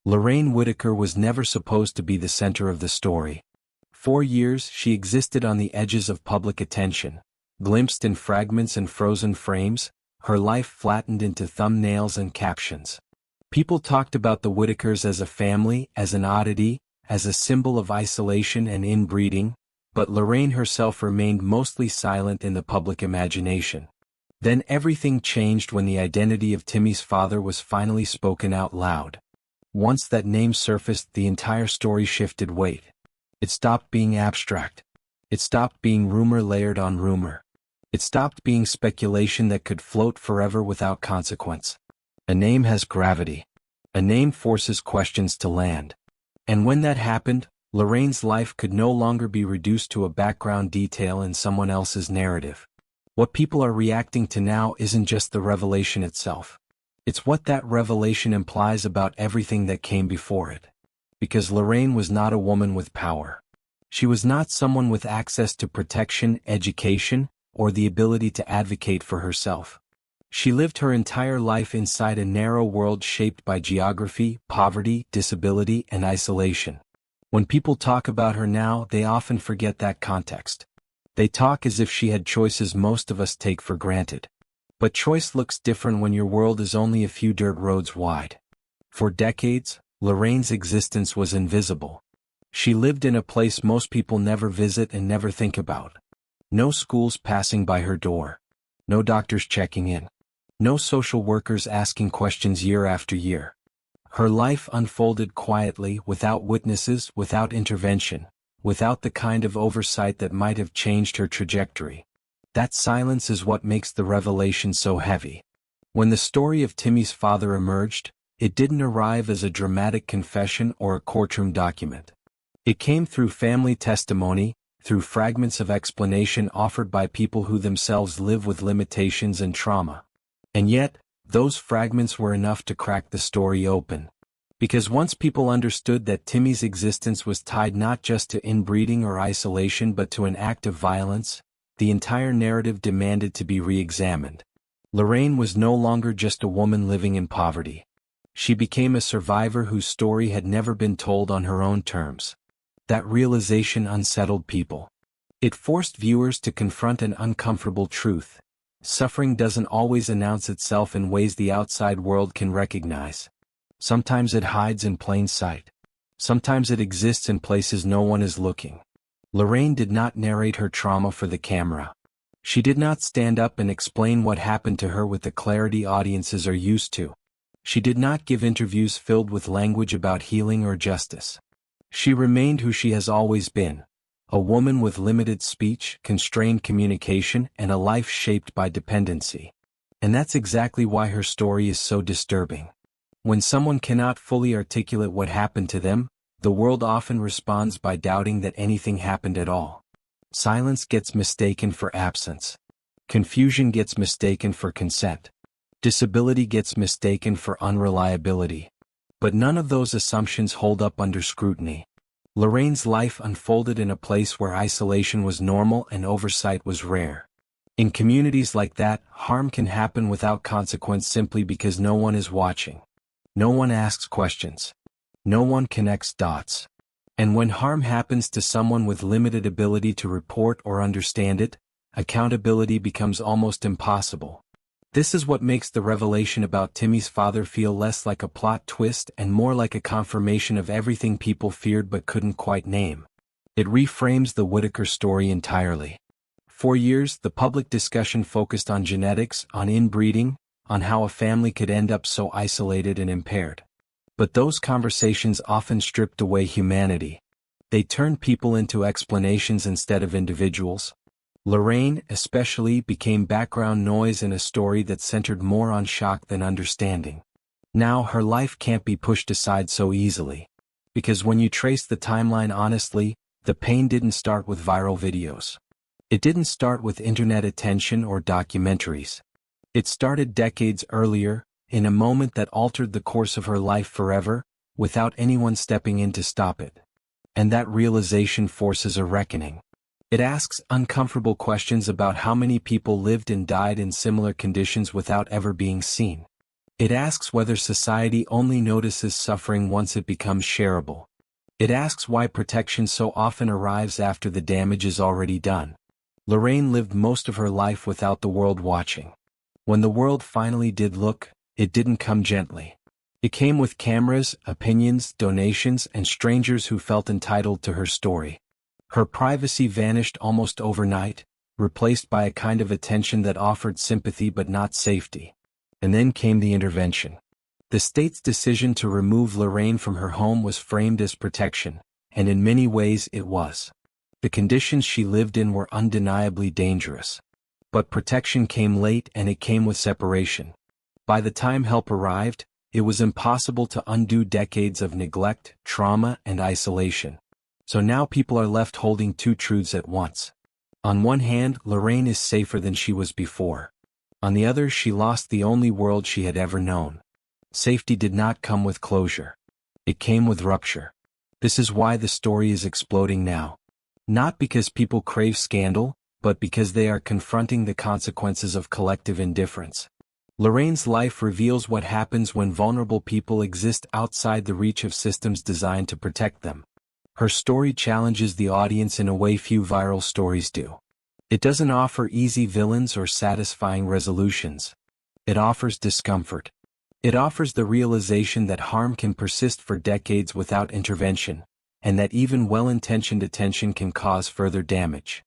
Lorraine Whittaker was never supposed to be the center of the story. For years she existed on the edges of public attention, glimpsed in fragments and frozen frames, her life flattened into thumbnails and captions. People talked about the Whittakers as a family, as an oddity, as a symbol of isolation and inbreeding, but Lorraine herself remained mostly silent in the public imagination. Then everything changed when the identity of Timmy's father was finally spoken out loud. Once that name surfaced, the entire story shifted weight. It stopped being abstract. It stopped being rumor layered on rumor. It stopped being speculation that could float forever without consequence. A name has gravity. A name forces questions to land. And when that happened, Lorraine's life could no longer be reduced to a background detail in someone else's narrative. What people are reacting to now isn't just the revelation itself. It's what that revelation implies about everything that came before it. Because Lorraine was not a woman with power. She was not someone with access to protection, education, or the ability to advocate for herself. She lived her entire life inside a narrow world shaped by geography, poverty, disability, and isolation. When people talk about her now, they often forget that context. They talk as if she had choices most of us take for granted. But choice looks different when your world is only a few dirt roads wide. For decades, Lorraine's existence was invisible. She lived in a place most people never visit and never think about. No schools passing by her door. No doctors checking in. No social workers asking questions year after year. Her life unfolded quietly, without witnesses, without intervention, without the kind of oversight that might have changed her trajectory. That silence is what makes the revelation so heavy. When the story of Timmy's father emerged, it didn't arrive as a dramatic confession or a courtroom document. It came through family testimony, through fragments of explanation offered by people who themselves live with limitations and trauma. And yet, those fragments were enough to crack the story open. Because once people understood that Timmy's existence was tied not just to inbreeding or isolation but to an act of violence, the entire narrative demanded to be re-examined. Lorraine was no longer just a woman living in poverty. She became a survivor whose story had never been told on her own terms. That realization unsettled people. It forced viewers to confront an uncomfortable truth. Suffering doesn't always announce itself in ways the outside world can recognize. Sometimes it hides in plain sight. Sometimes it exists in places no one is looking. Lorraine did not narrate her trauma for the camera. She did not stand up and explain what happened to her with the clarity audiences are used to. She did not give interviews filled with language about healing or justice. She remained who she has always been, a woman with limited speech, constrained communication, and a life shaped by dependency. And that's exactly why her story is so disturbing. When someone cannot fully articulate what happened to them, the world often responds by doubting that anything happened at all. Silence gets mistaken for absence. Confusion gets mistaken for consent. Disability gets mistaken for unreliability. But none of those assumptions hold up under scrutiny. Lorraine's life unfolded in a place where isolation was normal and oversight was rare. In communities like that, harm can happen without consequence simply because no one is watching. No one asks questions. No one connects dots. And when harm happens to someone with limited ability to report or understand it, accountability becomes almost impossible. This is what makes the revelation about Timmy's father feel less like a plot twist and more like a confirmation of everything people feared but couldn't quite name. It reframes the Whittaker story entirely. For years, the public discussion focused on genetics, on inbreeding, on how a family could end up so isolated and impaired. But those conversations often stripped away humanity. They turned people into explanations instead of individuals. Lorraine, especially, became background noise in a story that centered more on shock than understanding. Now her life can't be pushed aside so easily. Because when you trace the timeline honestly, the pain didn't start with viral videos. It didn't start with internet attention or documentaries. It started decades earlier, in a moment that altered the course of her life forever, without anyone stepping in to stop it. And that realization forces a reckoning. It asks uncomfortable questions about how many people lived and died in similar conditions without ever being seen. It asks whether society only notices suffering once it becomes shareable. It asks why protection so often arrives after the damage is already done. Lorraine lived most of her life without the world watching. When the world finally did look, it didn't come gently. It came with cameras, opinions, donations, and strangers who felt entitled to her story. Her privacy vanished almost overnight, replaced by a kind of attention that offered sympathy but not safety. And then came the intervention. The state's decision to remove Lorraine from her home was framed as protection, and in many ways it was. The conditions she lived in were undeniably dangerous. But protection came late, and it came with separation. By the time help arrived, it was impossible to undo decades of neglect, trauma, and isolation. So now people are left holding two truths at once. On one hand, Lorraine is safer than she was before. On the other, she lost the only world she had ever known. Safety did not come with closure. It came with rupture. This is why the story is exploding now. Not because people crave scandal, but because they are confronting the consequences of collective indifference. Lorraine's life reveals what happens when vulnerable people exist outside the reach of systems designed to protect them. Her story challenges the audience in a way few viral stories do. It doesn't offer easy villains or satisfying resolutions. It offers discomfort. It offers the realization that harm can persist for decades without intervention, and that even well-intentioned attention can cause further damage.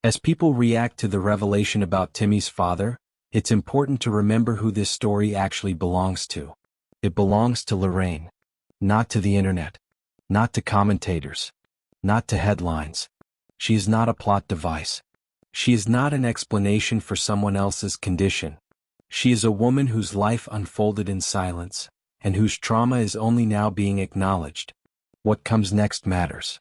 As people react to the revelation about Timmy's father, it's important to remember who this story actually belongs to. It belongs to Lorraine. Not to the internet. Not to commentators. Not to headlines. She is not a plot device. She is not an explanation for someone else's condition. She is a woman whose life unfolded in silence, and whose trauma is only now being acknowledged. What comes next matters.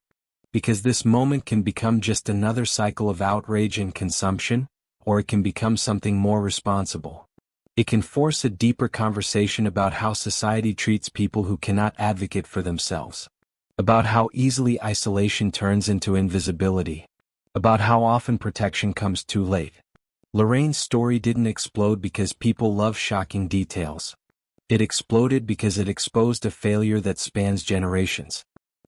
Because this moment can become just another cycle of outrage and consumption, or it can become something more responsible. It can force a deeper conversation about how society treats people who cannot advocate for themselves. About how easily isolation turns into invisibility. About how often protection comes too late. Lorraine's story didn't explode because people love shocking details. It exploded because it exposed a failure that spans generations.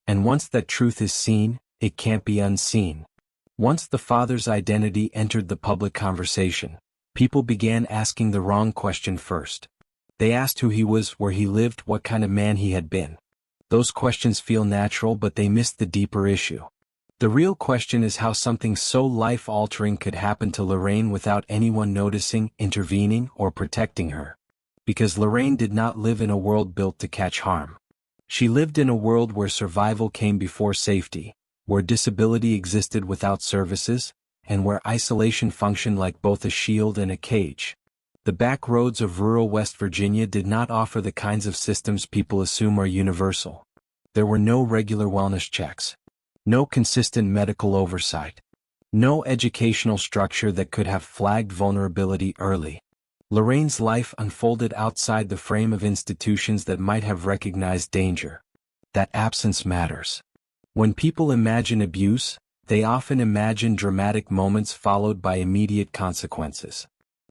And once that truth is seen, it can't be unseen. Once the father's identity entered the public conversation, people began asking the wrong question first. They asked who he was, where he lived, what kind of man he had been. Those questions feel natural, but they miss the deeper issue. The real question is how something so life-altering could happen to Lorraine without anyone noticing, intervening, or protecting her. Because Lorraine did not live in a world built to catch harm. She lived in a world where survival came before safety, where disability existed without services, and where isolation functioned like both a shield and a cage. The back roads of rural West Virginia did not offer the kinds of systems people assume are universal. There were no regular wellness checks. No consistent medical oversight. No educational structure that could have flagged vulnerability early. Lorraine's life unfolded outside the frame of institutions that might have recognized danger. That absence matters. When people imagine abuse, they often imagine dramatic moments followed by immediate consequences.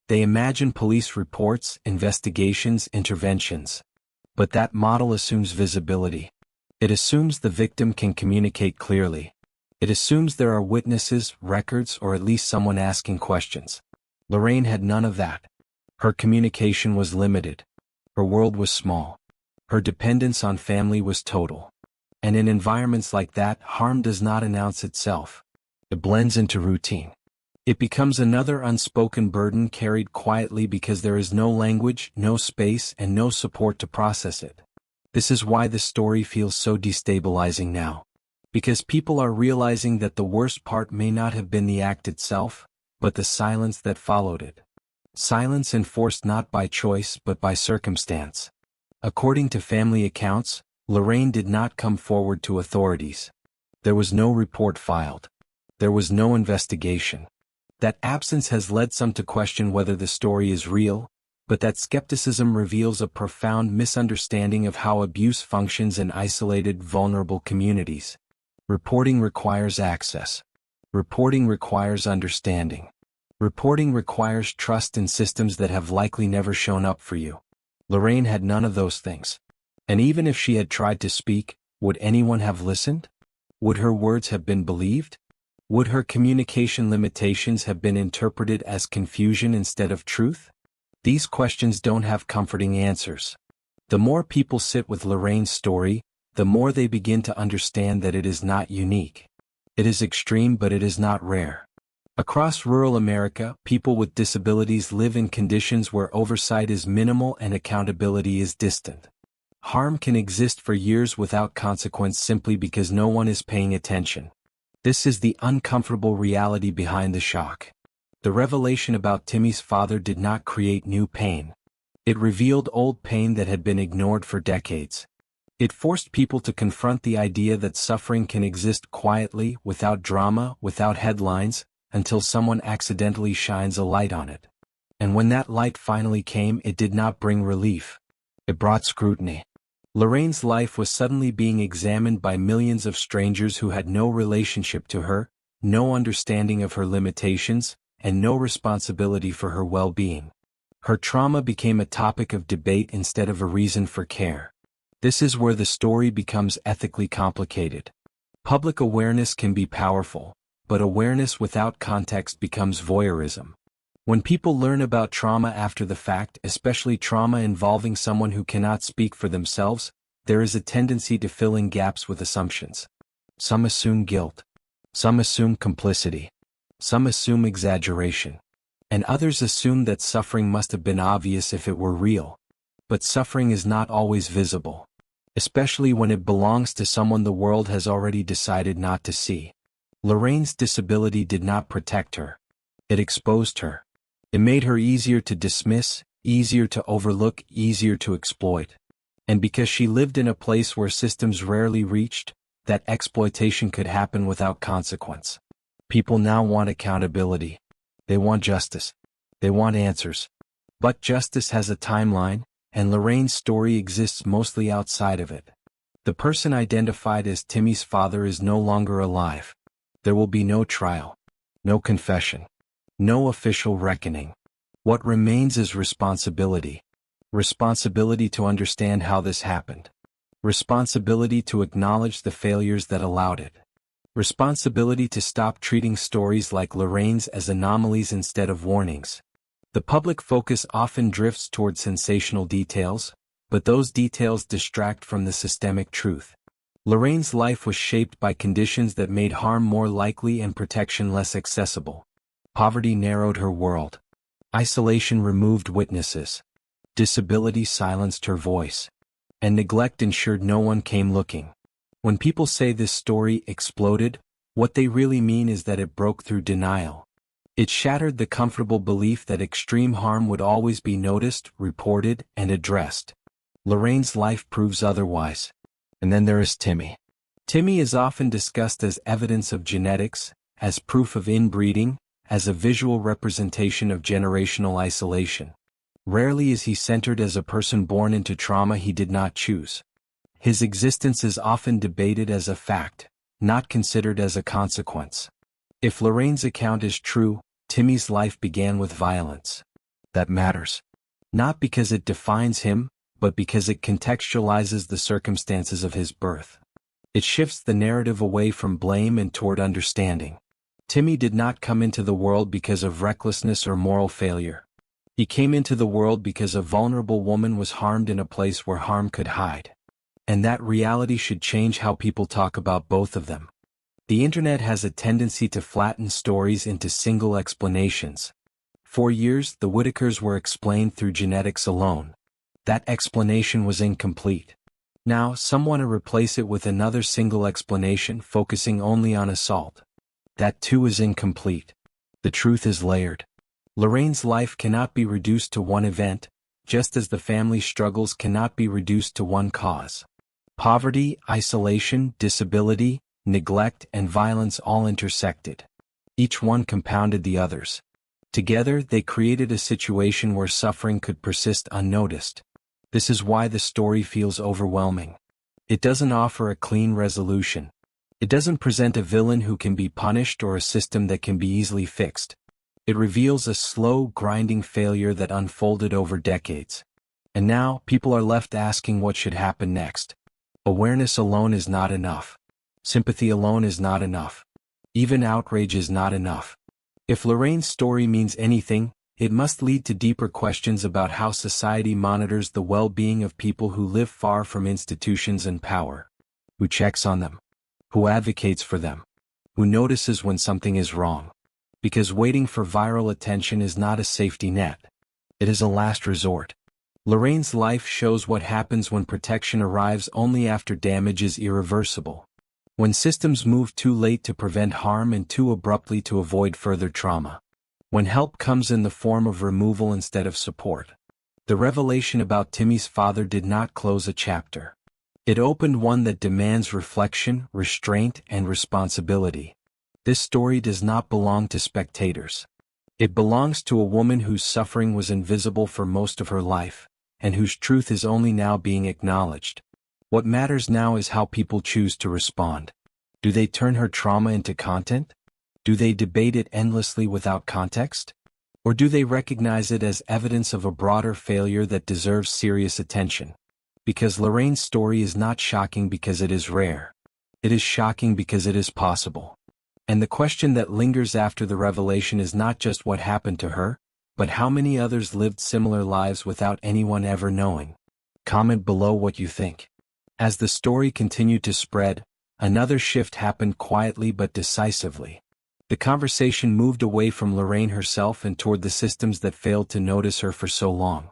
They imagine police reports, investigations, interventions. But that model assumes visibility. It assumes the victim can communicate clearly. It assumes there are witnesses, records, or at least someone asking questions. Lorraine had none of that. Her communication was limited. Her world was small. Her dependence on family was total. And in environments like that, harm does not announce itself. It blends into routine. It becomes another unspoken burden carried quietly because there is no language, no space, and no support to process it. This is why the story feels so destabilizing now. Because people are realizing that the worst part may not have been the act itself, but the silence that followed it. Silence enforced not by choice but by circumstance. According to family accounts, Lorraine did not come forward to authorities. There was no report filed. There was no investigation. That absence has led some to question whether the story is real, but that skepticism reveals a profound misunderstanding of how abuse functions in isolated, vulnerable communities. Reporting requires access. Reporting requires understanding. Reporting requires trust in systems that have likely never shown up for you. Lorraine had none of those things. And even if she had tried to speak, would anyone have listened? Would her words have been believed? Would her communication limitations have been interpreted as confusion instead of truth? These questions don't have comforting answers. The more people sit with Lorraine's story, the more they begin to understand that it is not unique. It is extreme, but it is not rare. Across rural America, people with disabilities live in conditions where oversight is minimal and accountability is distant. Harm can exist for years without consequence simply because no one is paying attention. This is the uncomfortable reality behind the shock. The revelation about Timmy's father did not create new pain. It revealed old pain that had been ignored for decades. It forced people to confront the idea that suffering can exist quietly, without drama, without headlines, until someone accidentally shines a light on it. And when that light finally came, it did not bring relief. It brought scrutiny. Lorraine's life was suddenly being examined by millions of strangers who had no relationship to her, no understanding of her limitations, and no responsibility for her well-being. Her trauma became a topic of debate instead of a reason for care. This is where the story becomes ethically complicated. Public awareness can be powerful, but awareness without context becomes voyeurism. When people learn about trauma after the fact, especially trauma involving someone who cannot speak for themselves, there is a tendency to fill in gaps with assumptions. Some assume guilt. Some assume complicity. Some assume exaggeration. And others assume that suffering must have been obvious if it were real. But suffering is not always visible, especially when it belongs to someone the world has already decided not to see. Lorraine's disability did not protect her. It exposed her. It made her easier to dismiss, easier to overlook, easier to exploit. And because she lived in a place where systems rarely reached, that exploitation could happen without consequence. People now want accountability. They want justice. They want answers. But justice has a timeline, and Lorraine's story exists mostly outside of it. The person identified as Timmy's father is no longer alive. There will be no trial, no confession, no official reckoning. What remains is responsibility. Responsibility to understand how this happened. Responsibility to acknowledge the failures that allowed it. Responsibility to stop treating stories like Lorraine's as anomalies instead of warnings. The public focus often drifts toward sensational details, but those details distract from the systemic truth. Lorraine's life was shaped by conditions that made harm more likely and protection less accessible. Poverty narrowed her world. Isolation removed witnesses. Disability silenced her voice. And neglect ensured no one came looking. When people say this story exploded, what they really mean is that it broke through denial. It shattered the comfortable belief that extreme harm would always be noticed, reported, and addressed. Lorraine's life proves otherwise. And then there is Timmy. Timmy is often discussed as evidence of genetics, as proof of inbreeding, as a visual representation of generational isolation. Rarely is he centered as a person born into trauma he did not choose. His existence is often debated as a fact, not considered as a consequence. If Lorraine's account is true, Timmy's life began with violence. That matters. Not because it defines him, but because it contextualizes the circumstances of his birth. It shifts the narrative away from blame and toward understanding. Timmy did not come into the world because of recklessness or moral failure. He came into the world because a vulnerable woman was harmed in a place where harm could hide. And that reality should change how people talk about both of them. The internet has a tendency to flatten stories into single explanations. For years, the Whittakers were explained through genetics alone. That explanation was incomplete. Now, some want to replace it with another single explanation focusing only on assault. That too is incomplete. The truth is layered. Lorraine's life cannot be reduced to one event, just as the family struggles cannot be reduced to one cause. Poverty, isolation, disability, neglect, and violence all intersected. Each one compounded the others. Together, they created a situation where suffering could persist unnoticed. This is why the story feels overwhelming. It doesn't offer a clean resolution. It doesn't present a villain who can be punished or a system that can be easily fixed. It reveals a slow, grinding failure that unfolded over decades. And now, people are left asking what should happen next. Awareness alone is not enough. Sympathy alone is not enough. Even outrage is not enough. If Lorraine's story means anything, it must lead to deeper questions about how society monitors the well-being of people who live far from institutions and power. Who checks on them? Who advocates for them? Who notices when something is wrong? Because waiting for viral attention is not a safety net. It is a last resort. Lorraine's life shows what happens when protection arrives only after damage is irreversible. When systems move too late to prevent harm and too abruptly to avoid further trauma. When help comes in the form of removal instead of support. The revelation about Timmy's father did not close a chapter. It opened one that demands reflection, restraint, and responsibility. This story does not belong to spectators. It belongs to a woman whose suffering was invisible for most of her life, and whose truth is only now being acknowledged. What matters now is how people choose to respond. Do they turn her trauma into content? Do they debate it endlessly without context? Or do they recognize it as evidence of a broader failure that deserves serious attention? Because Lorraine's story is not shocking because it is rare. It is shocking because it is possible. And the question that lingers after the revelation is not just what happened to her, but how many others lived similar lives without anyone ever knowing. Comment below what you think. As the story continued to spread, another shift happened quietly but decisively. The conversation moved away from Lorraine herself and toward the systems that failed to notice her for so long.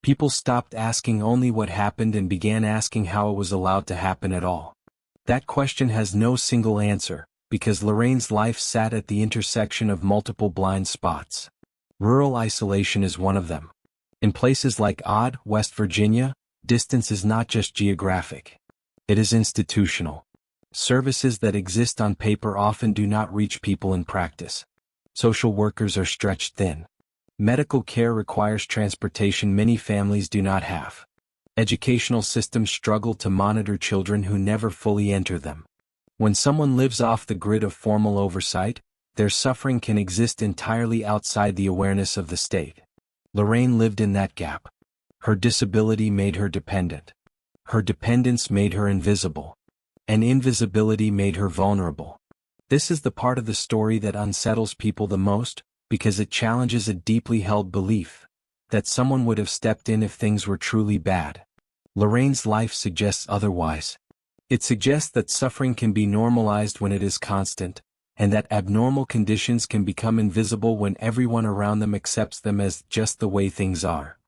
People stopped asking only what happened and began asking how it was allowed to happen at all. That question has no single answer, because Lorraine's life sat at the intersection of multiple blind spots. Rural isolation is one of them. In places like Odd, West Virginia, distance is not just geographic. It is institutional. Services that exist on paper often do not reach people in practice. Social workers are stretched thin. Medical care requires transportation many families do not have. Educational systems struggle to monitor children who never fully enter them. When someone lives off the grid of formal oversight, their suffering can exist entirely outside the awareness of the state. Lorraine lived in that gap. Her disability made her dependent. Her dependence made her invisible. And invisibility made her vulnerable. This is the part of the story that unsettles people the most, because it challenges a deeply held belief that someone would have stepped in if things were truly bad. Lorraine's life suggests otherwise. It suggests that suffering can be normalized when it is constant, and that abnormal conditions can become invisible when everyone around them accepts them as just the way things are.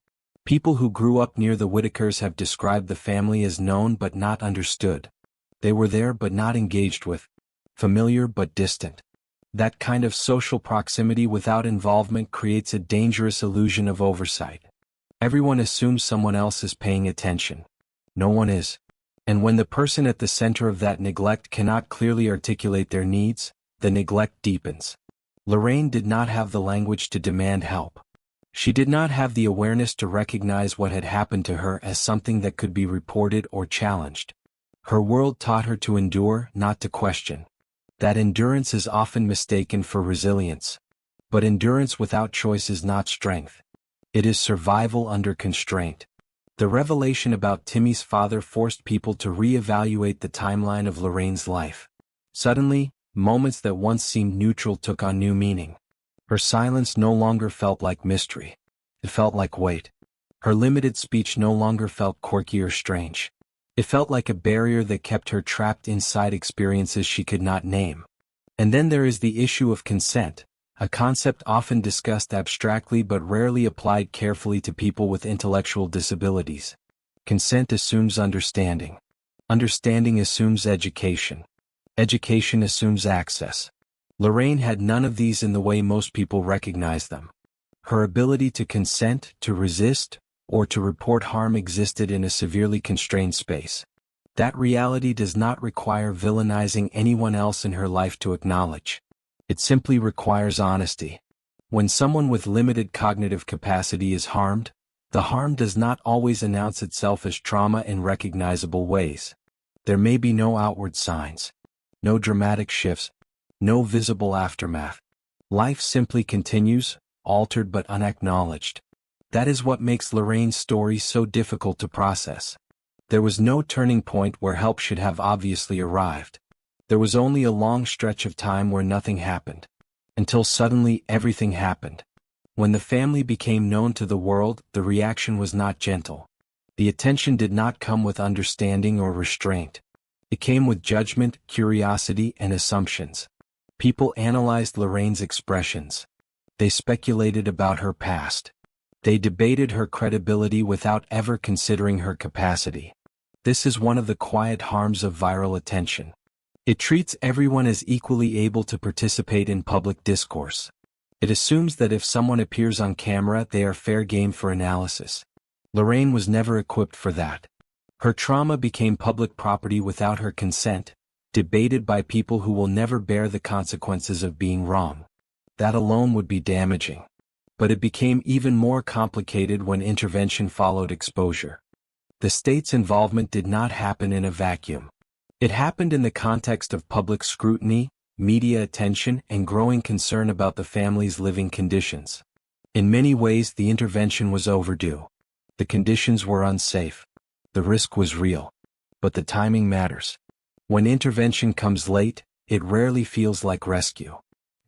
People who grew up near the Whittakers have described the family as known but not understood. They were there but not engaged with, familiar but distant. That kind of social proximity without involvement creates a dangerous illusion of oversight. Everyone assumes someone else is paying attention. No one is. And when the person at the center of that neglect cannot clearly articulate their needs, the neglect deepens. Lorraine did not have the language to demand help. She did not have the awareness to recognize what had happened to her as something that could be reported or challenged. Her world taught her to endure, not to question. That endurance is often mistaken for resilience. But endurance without choice is not strength. It is survival under constraint. The revelation about Timmy's father forced people to re-evaluate the timeline of Lorraine's life. Suddenly, moments that once seemed neutral took on new meaning. Her silence no longer felt like mystery. It felt like weight. Her limited speech no longer felt quirky or strange. It felt like a barrier that kept her trapped inside experiences she could not name. And then there is the issue of consent, a concept often discussed abstractly but rarely applied carefully to people with intellectual disabilities. Consent assumes understanding. Understanding assumes education. Education assumes access. Lorraine had none of these in the way most people recognize them. Her ability to consent, to resist, or to report harm existed in a severely constrained space. That reality does not require villainizing anyone else in her life to acknowledge. It simply requires honesty. When someone with limited cognitive capacity is harmed, the harm does not always announce itself as trauma in recognizable ways. There may be no outward signs, no dramatic shifts, no visible aftermath. Life simply continues, altered but unacknowledged. That is what makes Lorraine's story so difficult to process. There was no turning point where help should have obviously arrived. There was only a long stretch of time where nothing happened. Until suddenly everything happened. When the family became known to the world, the reaction was not gentle. The attention did not come with understanding or restraint. It came with judgment, curiosity, and assumptions. People analyzed Lorraine's expressions. They speculated about her past. They debated her credibility without ever considering her capacity. This is one of the quiet harms of viral attention. It treats everyone as equally able to participate in public discourse. It assumes that if someone appears on camera, they are fair game for analysis. Lorraine was never equipped for that. Her trauma became public property without her consent, debated by people who will never bear the consequences of being wrong. That alone would be damaging. But it became even more complicated when intervention followed exposure. The state's involvement did not happen in a vacuum. It happened in the context of public scrutiny, media attention, and growing concern about the family's living conditions. In many ways, the intervention was overdue. The conditions were unsafe. The risk was real. But the timing matters. When intervention comes late, it rarely feels like rescue.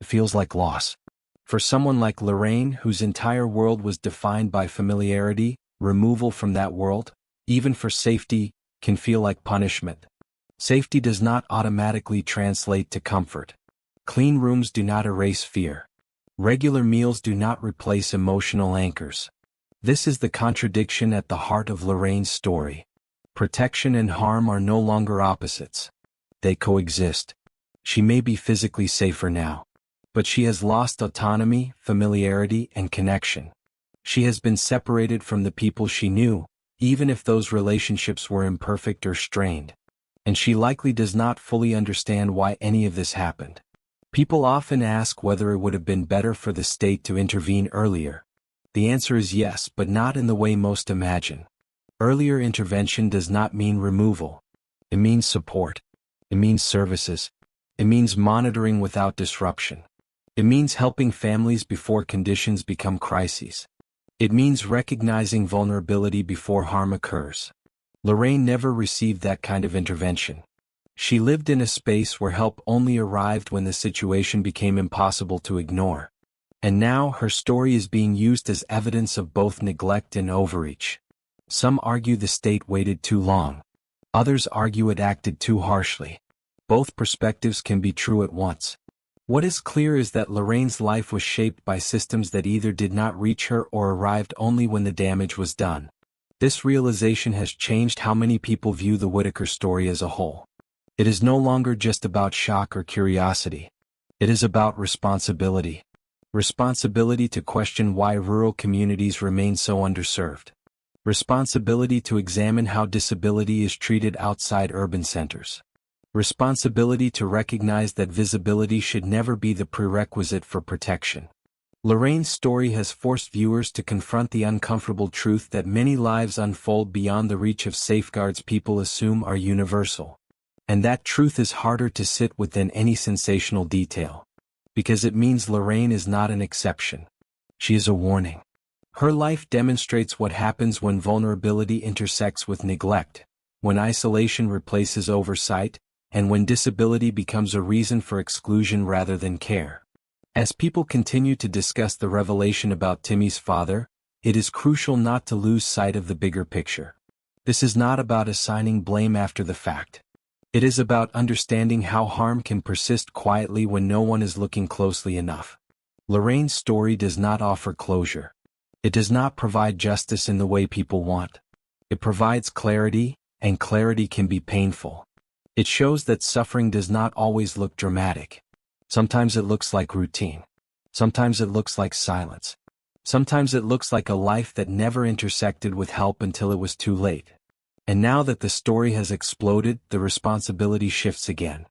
It feels like loss. For someone like Lorraine, whose entire world was defined by familiarity, removal from that world, even for safety, can feel like punishment. Safety does not automatically translate to comfort. Clean rooms do not erase fear. Regular meals do not replace emotional anchors. This is the contradiction at the heart of Lorraine's story. Protection and harm are no longer opposites. They coexist. She may be physically safer now, but she has lost autonomy, familiarity, and connection. She has been separated from the people she knew, even if those relationships were imperfect or strained. And she likely does not fully understand why any of this happened. People often ask whether it would have been better for the state to intervene earlier. The answer is yes, but not in the way most imagine. Earlier intervention does not mean removal. It means support. It means services. It means monitoring without disruption. It means helping families before conditions become crises. It means recognizing vulnerability before harm occurs. Lorraine never received that kind of intervention. She lived in a space where help only arrived when the situation became impossible to ignore. And now her story is being used as evidence of both neglect and overreach. Some argue the state waited too long. Others argue it acted too harshly. Both perspectives can be true at once. What is clear is that Lorraine's life was shaped by systems that either did not reach her or arrived only when the damage was done. This realization has changed how many people view the Whittaker story as a whole. It is no longer just about shock or curiosity. It is about responsibility. Responsibility to question why rural communities remain so underserved. Responsibility to examine how disability is treated outside urban centers. Responsibility to recognize that visibility should never be the prerequisite for protection. Lorraine's story has forced viewers to confront the uncomfortable truth that many lives unfold beyond the reach of safeguards people assume are universal. And that truth is harder to sit with than any sensational detail. Because it means Lorraine is not an exception. She is a warning. Her life demonstrates what happens when vulnerability intersects with neglect, when isolation replaces oversight, and when disability becomes a reason for exclusion rather than care. As people continue to discuss the revelation about Timmy's father, it is crucial not to lose sight of the bigger picture. This is not about assigning blame after the fact. It is about understanding how harm can persist quietly when no one is looking closely enough. Lorraine's story does not offer closure. It does not provide justice in the way people want. It provides clarity, and clarity can be painful. It shows that suffering does not always look dramatic. Sometimes it looks like routine. Sometimes it looks like silence. Sometimes it looks like a life that never intersected with help until it was too late. And now that the story has exploded, the responsibility shifts again.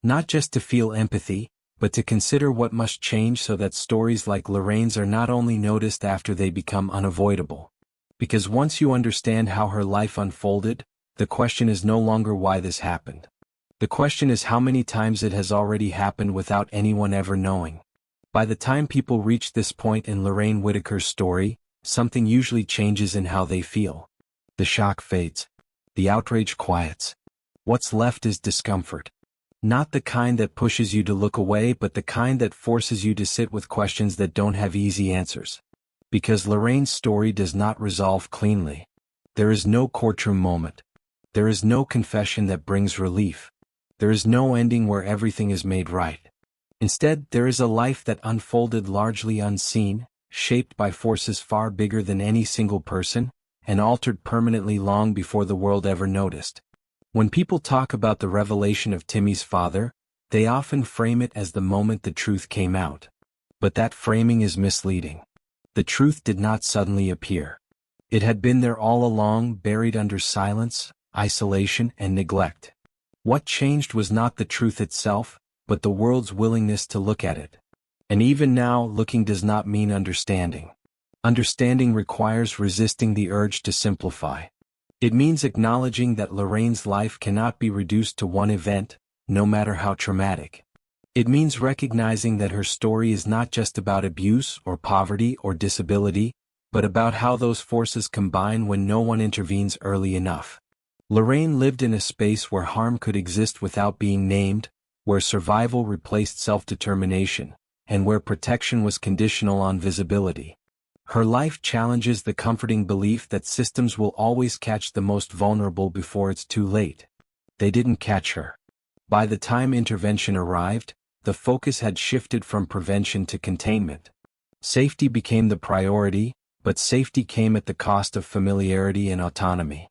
Not just to feel empathy, but to consider what must change so that stories like Lorraine's are not only noticed after they become unavoidable. Because once you understand how her life unfolded, the question is no longer why this happened. The question is how many times it has already happened without anyone ever knowing. By the time people reach this point in Lorraine Whittaker's story, something usually changes in how they feel. The shock fades. The outrage quiets. What's left is discomfort. Not the kind that pushes you to look away, but the kind that forces you to sit with questions that don't have easy answers. Because Lorraine's story does not resolve cleanly. There is no courtroom moment. There is no confession that brings relief. There is no ending where everything is made right. Instead, there is a life that unfolded largely unseen, shaped by forces far bigger than any single person, and altered permanently long before the world ever noticed. When people talk about the revelation of Timmy's father, they often frame it as the moment the truth came out. But that framing is misleading. The truth did not suddenly appear. It had been there all along, buried under silence, isolation, and neglect. What changed was not the truth itself, but the world's willingness to look at it. And even now, looking does not mean understanding. Understanding requires resisting the urge to simplify. It means acknowledging that Lorraine's life cannot be reduced to one event, no matter how traumatic. It means recognizing that her story is not just about abuse or poverty or disability, but about how those forces combine when no one intervenes early enough. Lorraine lived in a space where harm could exist without being named, where survival replaced self-determination, and where protection was conditional on visibility. Her life challenges the comforting belief that systems will always catch the most vulnerable before it's too late. They didn't catch her. By the time intervention arrived, the focus had shifted from prevention to containment. Safety became the priority, but safety came at the cost of familiarity and autonomy.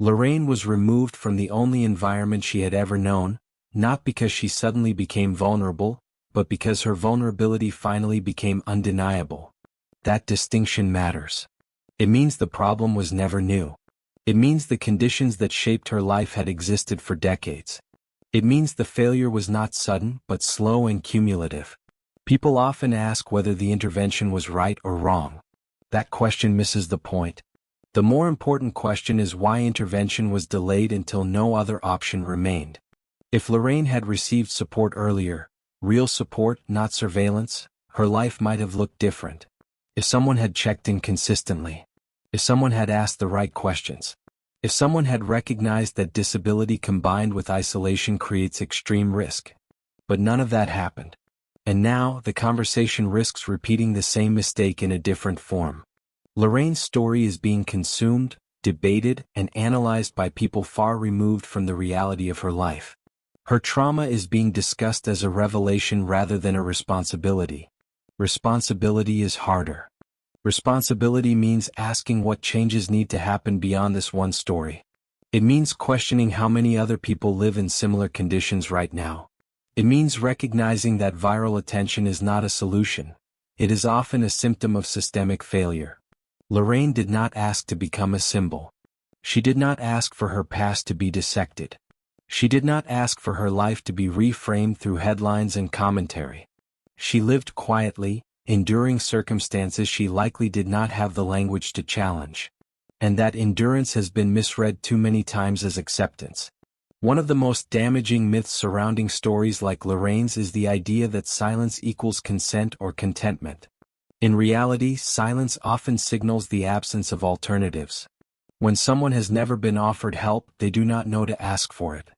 Lorraine was removed from the only environment she had ever known, not because she suddenly became vulnerable, but because her vulnerability finally became undeniable. That distinction matters. It means the problem was never new. It means the conditions that shaped her life had existed for decades. It means the failure was not sudden, but slow and cumulative. People often ask whether the intervention was right or wrong. That question misses the point. The more important question is why intervention was delayed until no other option remained. If Lorraine had received support earlier, real support, not surveillance, her life might have looked different. If someone had checked in consistently. If someone had asked the right questions. If someone had recognized that disability combined with isolation creates extreme risk. But none of that happened. And now, the conversation risks repeating the same mistake in a different form. Lorraine's story is being consumed, debated, and analyzed by people far removed from the reality of her life. Her trauma is being discussed as a revelation rather than a responsibility. Responsibility is harder. Responsibility means asking what changes need to happen beyond this one story. It means questioning how many other people live in similar conditions right now. It means recognizing that viral attention is not a solution. It is often a symptom of systemic failure. Lorraine did not ask to become a symbol. She did not ask for her past to be dissected. She did not ask for her life to be reframed through headlines and commentary. She lived quietly, enduring circumstances she likely did not have the language to challenge. And that endurance has been misread too many times as acceptance. One of the most damaging myths surrounding stories like Lorraine's is the idea that silence equals consent or contentment. In reality, silence often signals the absence of alternatives. When someone has never been offered help, they do not know to ask for it.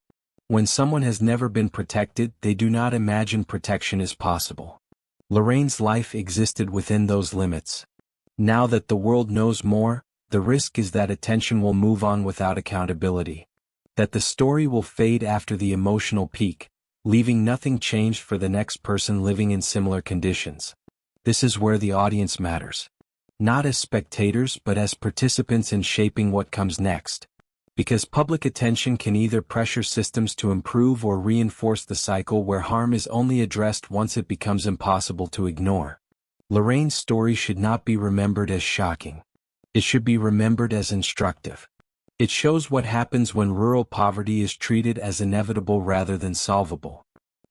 When someone has never been protected, they do not imagine protection is possible. Lorraine's life existed within those limits. Now that the world knows more, the risk is that attention will move on without accountability. That the story will fade after the emotional peak, leaving nothing changed for the next person living in similar conditions. This is where the audience matters. Not as spectators but as participants in shaping what comes next. Because public attention can either pressure systems to improve or reinforce the cycle where harm is only addressed once it becomes impossible to ignore. Lorraine's story should not be remembered as shocking. It should be remembered as instructive. It shows what happens when rural poverty is treated as inevitable rather than solvable.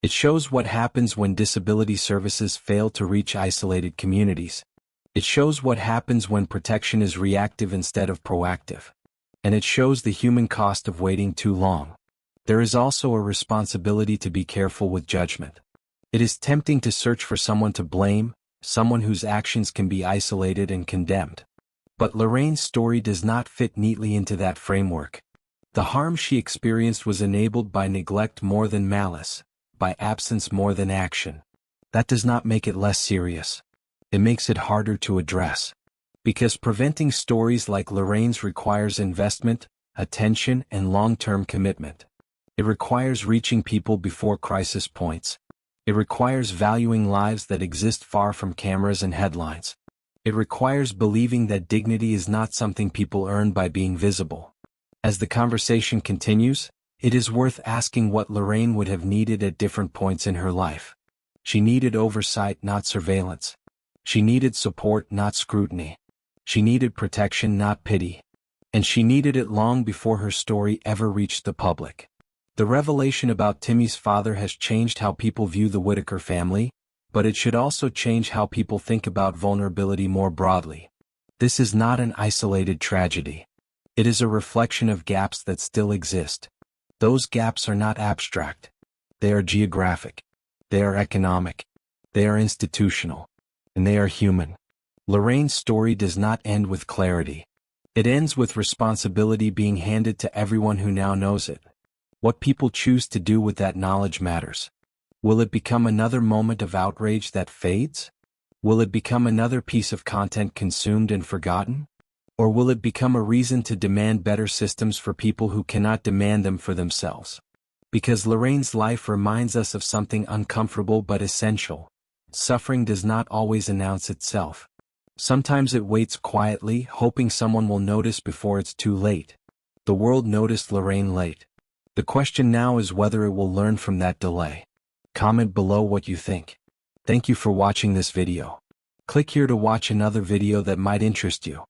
It shows what happens when disability services fail to reach isolated communities. It shows what happens when protection is reactive instead of proactive. And it shows the human cost of waiting too long. There is also a responsibility to be careful with judgment. It is tempting to search for someone to blame, someone whose actions can be isolated and condemned. But Lorraine's story does not fit neatly into that framework. The harm she experienced was enabled by neglect more than malice, by absence more than action. That does not make it less serious. It makes it harder to address. Because preventing stories like Lorraine's requires investment, attention, and long-term commitment. It requires reaching people before crisis points. It requires valuing lives that exist far from cameras and headlines. It requires believing that dignity is not something people earn by being visible. As the conversation continues, it is worth asking what Lorraine would have needed at different points in her life. She needed oversight, not surveillance. She needed support, not scrutiny. She needed protection, not pity. And she needed it long before her story ever reached the public. The revelation about Timmy's father has changed how people view the Whittaker family, but it should also change how people think about vulnerability more broadly. This is not an isolated tragedy. It is a reflection of gaps that still exist. Those gaps are not abstract. They are geographic. They are economic. They are institutional. And they are human. Lorraine's story does not end with clarity. It ends with responsibility being handed to everyone who now knows it. What people choose to do with that knowledge matters. Will it become another moment of outrage that fades? Will it become another piece of content consumed and forgotten? Or will it become a reason to demand better systems for people who cannot demand them for themselves? Because Lorraine's life reminds us of something uncomfortable but essential. Suffering does not always announce itself. Sometimes it waits quietly, hoping someone will notice before it's too late. The world noticed Lorraine late. The question now is whether it will learn from that delay. Comment below what you think. Thank you for watching this video. Click here to watch another video that might interest you.